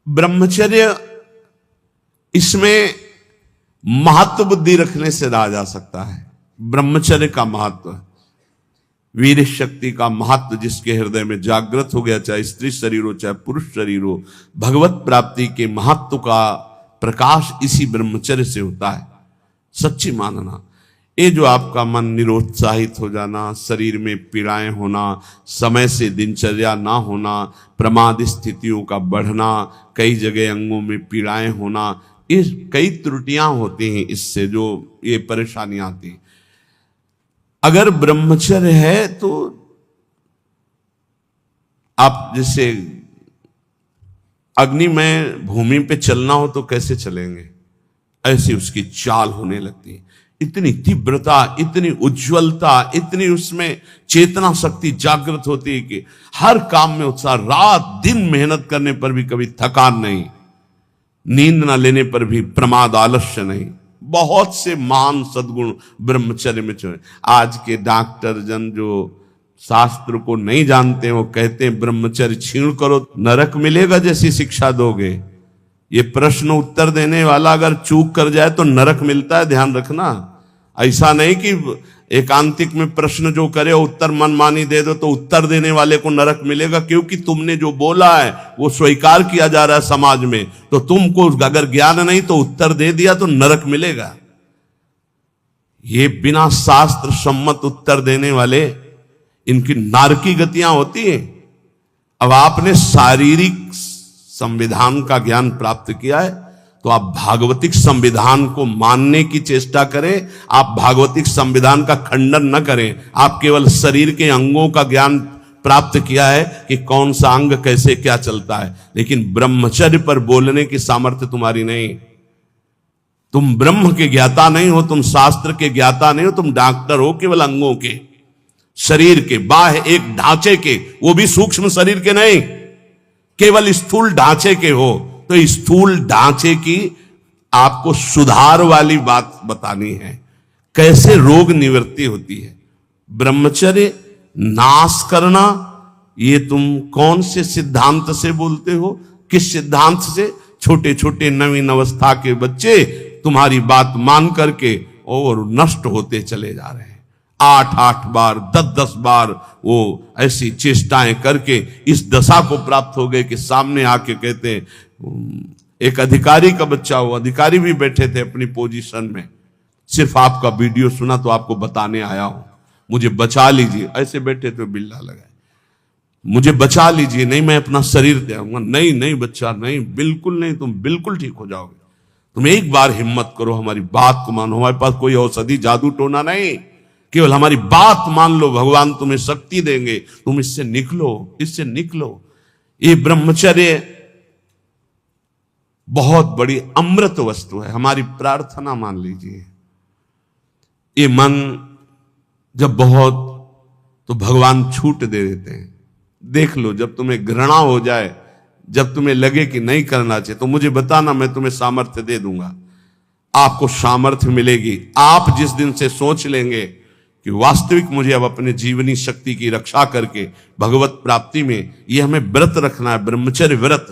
ब्रह्मचर्य, इसमें महत्व बुद्धि रखने से रहा जा सकता है। ब्रह्मचर्य का महत्व, वीर शक्ति का महत्व जिसके हृदय में जागृत हो गया, चाहे स्त्री शरीर हो चाहे पुरुष शरीर हो, भगवत प्राप्ति के महत्व का प्रकाश इसी ब्रह्मचर्य से होता है। सच्ची मानना, ये जो आपका मन निरुत्साहित हो जाना, शरीर में पीड़ाएं होना, समय से दिनचर्या ना होना, प्रमाद स्थितियों का बढ़ना, कई जगह अंगों में पीड़ाएं होना, ये कई त्रुटियां होती हैं, इससे जो ये परेशानियां आती हैं। अगर ब्रह्मचर्य है तो आप जैसे अग्नि में भूमि पे चलना हो तो कैसे चलेंगे, ऐसी उसकी चाल होने लगती है। इतनी तीव्रता, इतनी उज्ज्वलता, इतनी उसमें चेतना शक्ति जागृत होती है कि हर काम में उत्साह, रात दिन मेहनत करने पर भी कभी थकान नहीं, नींद ना लेने पर भी प्रमाद आलस्य नहीं। बहुत से महान सद्गुण ब्रह्मचर्य में चले। आज के डॉक्टर जन जो शास्त्र को नहीं जानते, वो कहते हैं ब्रह्मचर्य छीण करो नरक मिलेगा जैसी शिक्षा दोगे। ये प्रश्न उत्तर देने वाला अगर चूक कर जाए तो नरक मिलता है, ध्यान रखना। ऐसा नहीं कि एकांतिक में प्रश्न जो करे उत्तर मनमानी दे दो तो उत्तर देने वाले को नरक मिलेगा, क्योंकि तुमने जो बोला है वो स्वीकार किया जा रहा है समाज में। तो तुमको अगर ज्ञान नहीं तो उत्तर दे दिया तो नरक मिलेगा। ये बिना शास्त्र सम्मत उत्तर देने वाले, इनकी नारकी गतियां होती हैं। अब आपने शारीरिक संविधान का ज्ञान प्राप्त किया है तो आप भागवतिक संविधान को मानने की चेष्टा करें। आप भागवतिक संविधान का खंडन न करें। आप केवल शरीर के अंगों का ज्ञान प्राप्त किया है कि कौन सा अंग कैसे क्या चलता है, लेकिन ब्रह्मचर्य पर बोलने की सामर्थ्य तुम्हारी नहीं। तुम ब्रह्म के ज्ञाता नहीं हो, तुम शास्त्र के ज्ञाता नहीं हो, तुम डॉक्टर हो केवल अंगों के, शरीर के, बाह्य एक ढांचे के, वो भी सूक्ष्म शरीर के नहीं, केवल स्थूल ढांचे के हो। तो स्थूल ढांचे की आपको सुधार वाली बात बतानी है, कैसे रोग निवृत्ति होती है। ब्रह्मचर्य नाश करना, ये तुम कौन से सिद्धांत से बोलते हो, किस सिद्धांत से? छोटे छोटे नवीन अवस्था के बच्चे तुम्हारी बात मान करके और नष्ट होते चले जा रहे हैं। 8-8 बार 10-10 बार वो ऐसी चेष्टाएं करके इस दशा को प्राप्त हो गए कि सामने आके कहते हैं, एक अधिकारी का बच्चा हो, अधिकारी भी बैठे थे अपनी पोजीशन में, सिर्फ आपका वीडियो सुना तो आपको बताने आया हूं, मुझे बचा लीजिए। ऐसे बैठे तो बिल्ला लगाए, मुझे बचा लीजिए, नहीं मैं अपना शरीर दे आऊंगा। नहीं नहीं बच्चा, नहीं, बिल्कुल नहीं, तुम बिल्कुल ठीक हो जाओगे। तुम एक बार हिम्मत करो, हमारी बात को मानो। हमारे पास कोई औषधि जादू टोना नहीं, केवल हमारी बात मान लो, भगवान तुम्हें शक्ति देंगे, तुम इससे निकलो, इससे निकलो। ये ब्रह्मचर्य बहुत बड़ी अमृत वस्तु है। हमारी प्रार्थना मान लीजिए, ये मन जब बहुत, तो भगवान छूट दे देते हैं। देख लो, जब तुम्हें घृणा हो जाए, जब तुम्हें लगे कि नहीं करना चाहिए, तो मुझे बताना, मैं तुम्हें सामर्थ्य दे दूंगा। आपको सामर्थ्य मिलेगी। आप जिस दिन से सोच लेंगे कि वास्तविक मुझे अब अपने जीवनी शक्ति की रक्षा करके भगवत प्राप्ति में ये हमें व्रत रखना है। ब्रह्मचर्य व्रत,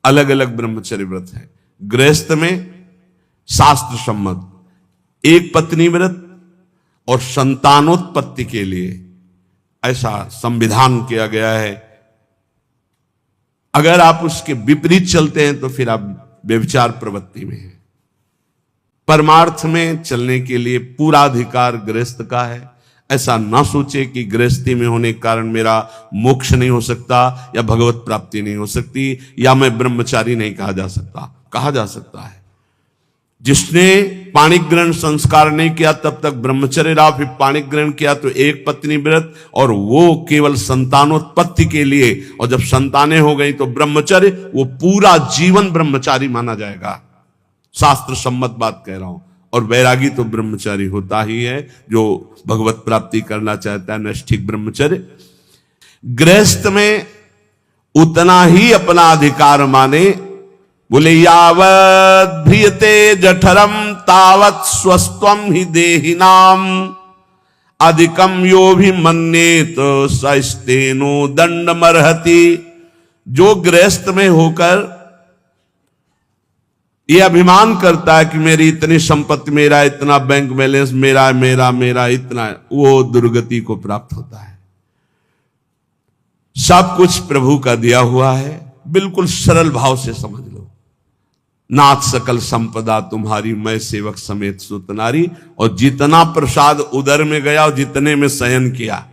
अलग अलग ब्रह्मचर्य व्रत है। गृहस्थ में शास्त्र सम्मत एक पत्नी व्रत और संतानोत्पत्ति के लिए ऐसा संविधान किया गया है। अगर आप उसके विपरीत चलते हैं तो फिर आप व्यभिचार प्रवृत्ति में हैं। परमार्थ में चलने के लिए पूरा अधिकार गृहस्थ का है। ऐसा ना सोचे कि गृहस्थी में होने के कारण मेरा मोक्ष नहीं हो सकता, या भगवत प्राप्ति नहीं हो सकती, या मैं ब्रह्मचारी नहीं कहा जा सकता। कहा जा सकता है। जिसने पाणिक ग्रहण संस्कार नहीं किया तब तक ब्रह्मचर्य रहा, फिर पाणिक ग्रहण किया तो एक पत्नी व्रत, और वो केवल संतानोत्पत्ति के लिए, और जब संतानें हो गई तो ब्रह्मचर्य, वो पूरा जीवन ब्रह्मचारी माना जाएगा। शास्त्र सम्मत बात कह रहा हूं। और वैरागी तो ब्रह्मचारी होता ही है, जो भगवत प्राप्ति करना चाहता है, नैष्ठिक ब्रह्मचर्य। गृहस्थ में उतना ही अपना अधिकार माने। बोले यावत् ध्रियते जठरम तावत् स्वस्त्वम ही देहिनाम अधिकम यो भी मन्येत सस्तेनो दंडमर्हति। जो गृहस्थ में होकर ये अभिमान करता है कि मेरी इतनी संपत्ति, मेरा इतना बैंक बैलेंस, मेरा मेरा मेरा इतना, वो दुर्गति को प्राप्त होता है। सब कुछ प्रभु का दिया हुआ है, बिल्कुल सरल भाव से समझ लो। नाथ सकल संपदा तुम्हारी, मैं सेवक समेत सुत नारी। और जितना प्रसाद उदर में गया और जितने में शयन किया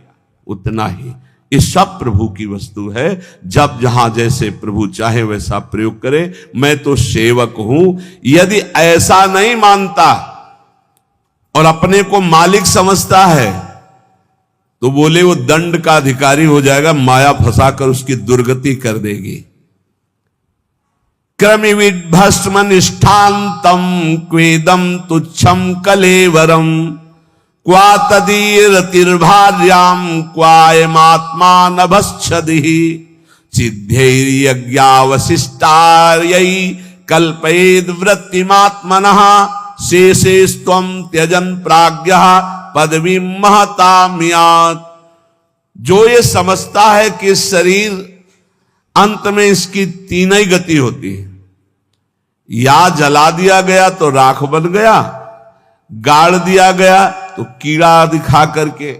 उतना ही, ये सब प्रभु की वस्तु है। जब जहां जैसे प्रभु चाहे वैसा प्रयोग करे। मैं तो सेवक हूं। यदि ऐसा नहीं मानता और अपने को मालिक समझता है तो बोले वो दंड का अधिकारी हो जाएगा, माया फंसाकर उसकी दुर्गति कर देगी। क्रमिविद भस्म निष्ठांतम क्वेदम तुच्छम कलेवरम, क्वा तदीरतिर्भार्याम क्वायमात्मा नभश्छदिः, सिद्धैर्यज्ञावशिष्टार्यै कल्पयेद् वृत्तिमात्मनः, शेषेस्त्वं त्यजन् प्राज्ञः पदवीं महतामियात्। जो ये समझता है कि शरीर अंत में इसकी तीन ही गति होती है, या जला दिया गया तो राख बन गया, गाड़ दिया गया तो कीड़ा दिखा करके,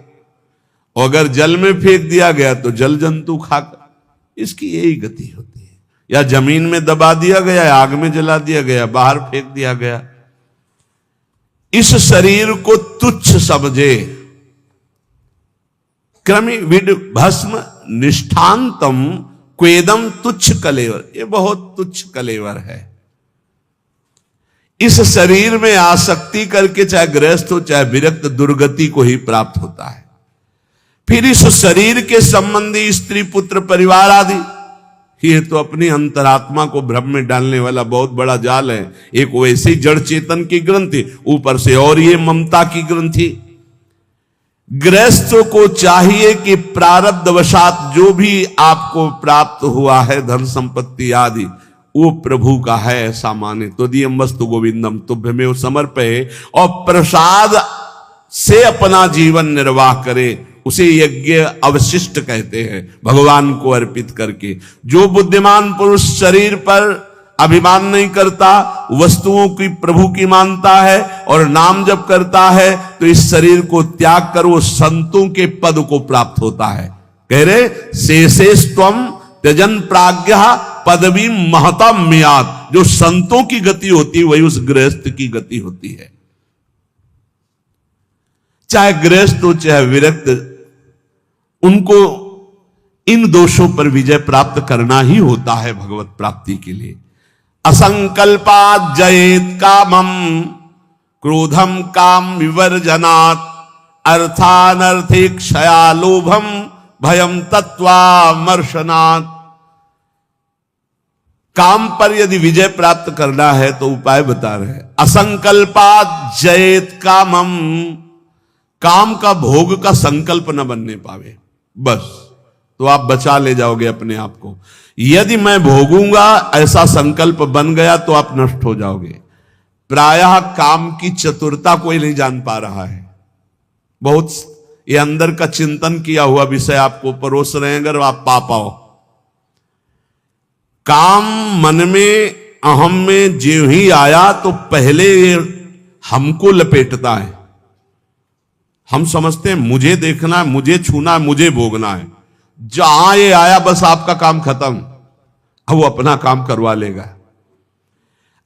और अगर जल में फेंक दिया गया तो जल जंतु खाकर, इसकी यही गति होती है। या जमीन में दबा दिया गया, आग में जला दिया गया, बाहर फेंक दिया गया। इस शरीर को तुच्छ समझे। क्रमिविद भस्म निष्ठांतम क्वेदम तुच्छ कलेवर, ये बहुत तुच्छ कलेवर है। इस शरीर में आसक्ति करके चाहे गृहस्थ हो चाहे विरक्त, दुर्गति को ही प्राप्त होता है। फिर इस शरीर के संबंधी स्त्री पुत्र परिवार आदि, ये तो अपनी अंतरात्मा को भ्रम में डालने वाला बहुत बड़ा जाल है। एक वैसे जड़ चेतन की ग्रंथि, ऊपर से और ये ममता की ग्रंथि। गृहस्थों को चाहिए कि प्रारब्धवशात जो भी आपको प्राप्त हुआ है, धन संपत्ति आदि, वो प्रभु का है ऐसा माने। तो दियम वस्तु गोविंदम तुभ्यमेव समर्पये, और प्रसाद से अपना जीवन निर्वाह करे, उसे यज्ञ अवशिष्ट कहते हैं, भगवान को अर्पित करके। जो बुद्धिमान पुरुष शरीर पर अभिमान नहीं करता, वस्तुओं की प्रभु की मानता है और नाम जप करता है, तो इस शरीर को त्याग कर वो संतों के पद को प्राप्त होता है। कह रहे शेषेस्त्वम त्यजन प्राज्ञः पदवी महताम्यात्। जो संतों की गति होती है वही उस गृहस्थ की गति होती है। चाहे गृहस्थ हो चाहे विरक्त, उनको इन दोषों पर विजय प्राप्त करना ही होता है भगवत प्राप्ति के लिए। असंकल्पात् जयेत कामम क्रोधम काम विवर्जनात्, अर्थानर्थे क्षया लोभम भयम तत्वामर्शनात्। काम पर यदि विजय प्राप्त करना है तो उपाय बता रहे हैं। असंकल्पात् जयेत कामम, काम का भोग का संकल्प न बनने पावे, बस तो आप बचा ले जाओगे अपने आप को। यदि मैं भोगूंगा ऐसा संकल्प बन गया तो आप नष्ट हो जाओगे। प्रायः काम की चतुरता कोई नहीं जान पा रहा है। बहुत ये अंदर का चिंतन किया हुआ विषय आपको परोस रहे हैं, अगर आप पा पाओ। काम मन में अहम में जो ही आया तो पहले हमको लपेटता है। हम समझते हैं मुझे देखना है, मुझे छूना है, मुझे भोगना है। जहां ये आया बस आपका काम खत्म, अब वो अपना काम करवा लेगा।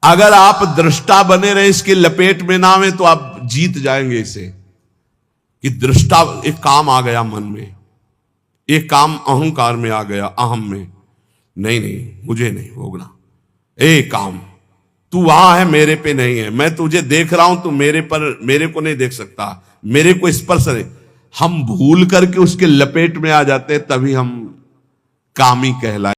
अगर आप दृष्टा बने रहे, इसकी लपेट में ना आए, तो आप जीत जाएंगे इसे। कि दृष्टा, एक काम आ गया मन में, एक काम अहंकार में आ गया, अहम में, नहीं नहीं मुझे नहीं भोगना। ए काम, तू वहां है, मेरे पे नहीं है। मैं तुझे देख रहा हूं, तू मेरे को नहीं देख सकता, मेरे को स्पर्श नहीं। हम भूल करके उसके लपेट में आ जाते, तभी हम कामी कहलाए।